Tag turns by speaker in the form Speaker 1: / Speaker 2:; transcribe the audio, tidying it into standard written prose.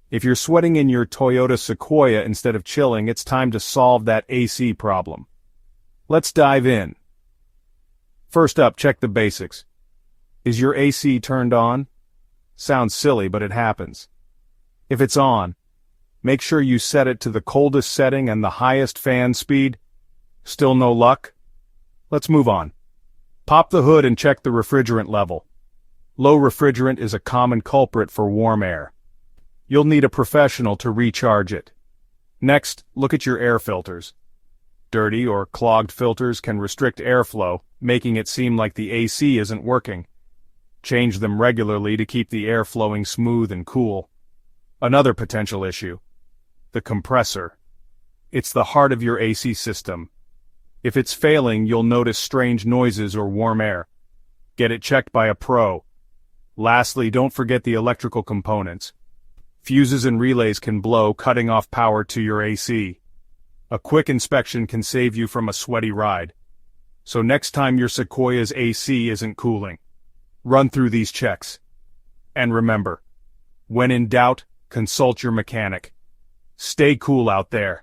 Speaker 1: If you're sweating in your Toyota Sequoia instead of chilling, it's time to solve that AC problem. Let's dive in. First up, check the basics. Is your AC turned on? Sounds silly, but it happens. If it's on, make sure you set it to the coldest setting and the highest fan speed. Still no luck? Let's move on. Pop the hood and check the refrigerant level. Low refrigerant is a common culprit for warm air. You'll need a professional to recharge it. Next, look at your air filters. Dirty or clogged filters can restrict airflow, making it seem like the AC isn't working. Change them regularly to keep the air flowing smooth and cool. Another potential issue: the compressor. It's the heart of your AC system. If it's failing, you'll notice strange noises or warm air. Get it checked by a pro. Lastly, don't forget the electrical components. Fuses and relays can blow, cutting off power to your AC. A quick inspection can save you from a sweaty ride. So next time your Sequoia's AC isn't cooling, run through these checks. And remember, when in doubt, consult your mechanic. Stay cool out there.